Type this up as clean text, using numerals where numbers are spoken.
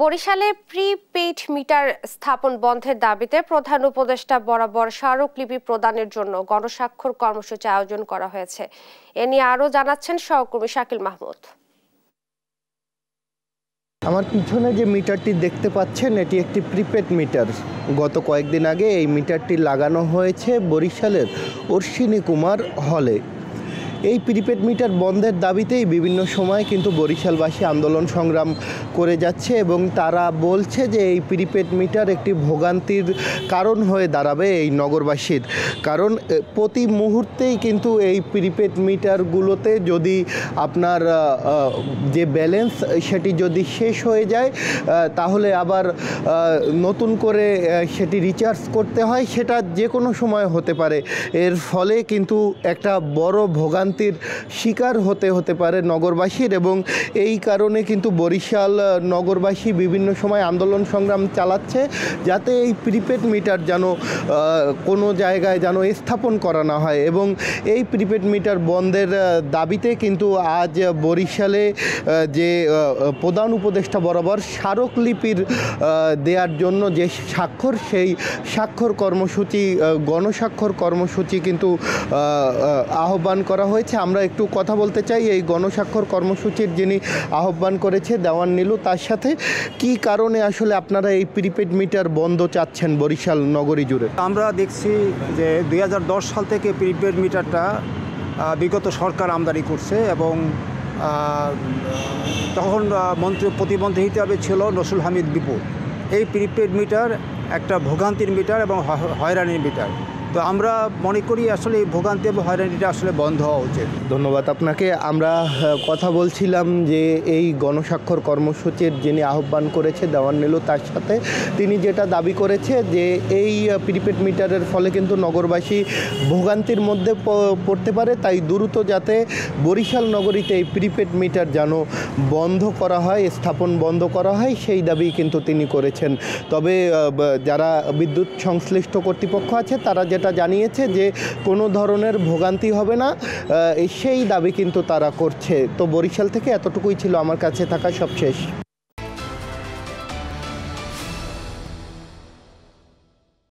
বরিশালে prepaid meter স্থাপন বন্ধের দাবিতে প্রধান উপদেষ্টা বরাবর স্মারকলিপি প্রদানের জন্য গণস্বাক্ষর কর্মসূচি আয়োজন করা হয়েছে। এ নিয়ে আরও জানাচ্ছেন সহকর্মী শাকিল মাহমুদ। আমার পিছনে যে মিটারটি দেখতে পাচ্ছেন এটি একটি প্রিপেড মিটার। গত কয়েকদিন আগে এই মিটারটি লাগানো হয়েছে বরিশালের অশ্বিনী কুমার হলে। এই প্রিপেড মিটার বন্ধের দাবিতেই বিভিন্ন সময় কিন্তু বরিশালবাসী আন্দোলন সংগ্রাম করে যাচ্ছে এবং তারা বলছে যে এই প্রিপেড মিটার একটি ভোগান্তির কারণ হয়ে দাঁড়াবে এই নগরবাসীর। কারণ প্রতি মুহূর্তেই কিন্তু এই প্রিপেড মিটারগুলোতে যদি আপনার যে ব্যালেন্স সেটি যদি শেষ হয়ে যায় তাহলে আবার নতুন করে সেটি রিচার্জ করতে হয়, সেটা যে কোনো সময় হতে পারে। এর ফলে কিন্তু একটা বড় ভোগান্তির শিকার হতে পারে নগরবাসীর এবং এই কারণে কিন্তু বরিশাল নগরবাসী বিভিন্ন সময় আন্দোলন সংগ্রাম চালাচ্ছে যাতে এই প্রিপেড মিটার যেন কোনো জায়গায় যেন স্থাপন করা না হয়। এবং এই প্রিপেড মিটার বন্ধের দাবিতে কিন্তু আজ বরিশালে যে প্রধান উপদেষ্টা বরাবর স্মারকলিপির দেওয়ার জন্য যে স্বাক্ষর, সেই স্বাক্ষর কর্মসূচি গণস্বাক্ষর কর্মসূচি কিন্তু আহ্বান করা হয়েছে। আমরা একটু কথা বলতে চাই এই গণস্বাক্ষর কর্মসূচির যিনি আহ্বান করেছে দেওয়ান নীলু, তার সাথে কি কারণে আসলে আপনারা এই প্রিপেড মিটার বন্ধ চাচ্ছেন বরিশাল নগরী জুড়ে? আমরা দেখছি যে 2010 সাল থেকে প্রিপেড মিটারটা বিগত সরকার আমদানি করছে এবং তখন প্রতিমন্ত্রী হিসেবে ছিল নসরুল হামিদ বিপুল। এই প্রিপেড মিটার একটা ভোগান্তির মিটার এবং হয়রানির মিটার। তো আমরা মনে করি আসলে এই ভোগান্তি এবং হয়রানিটা আসলে বন্ধ হওয়া উচিত। ধন্যবাদ আপনাকে। আমরা কথা বলছিলাম যে এই গণস্বাক্ষর কর্মসূচির যিনি আহ্বান করেছে দেওয়ান নীলু, তার সাথে তিনি যেটা দাবি করেছে যে এই প্রিপেড মিটারের ফলে কিন্তু নগরবাসী ভোগান্তির মধ্যে পড়তে পারে, তাই দ্রুত যাতে বরিশাল নগরীতে এই প্রিপেড মিটার যেন বন্ধ করা হয়, স্থাপন বন্ধ করা হয়, সেই দাবি কিন্তু তিনি করেছেন। তবে যারা বিদ্যুৎ সংশ্লিষ্ট কর্তৃপক্ষ আছে তারা যেটা জানিয়েছে যে কোনো ধরনের ভোগান্তি হবে না, সেই দাবি কিন্তু তারা করছে। তো বরিশাল থেকে এতটুকুই ছিল আমার কাছে থাকা সবশেষ।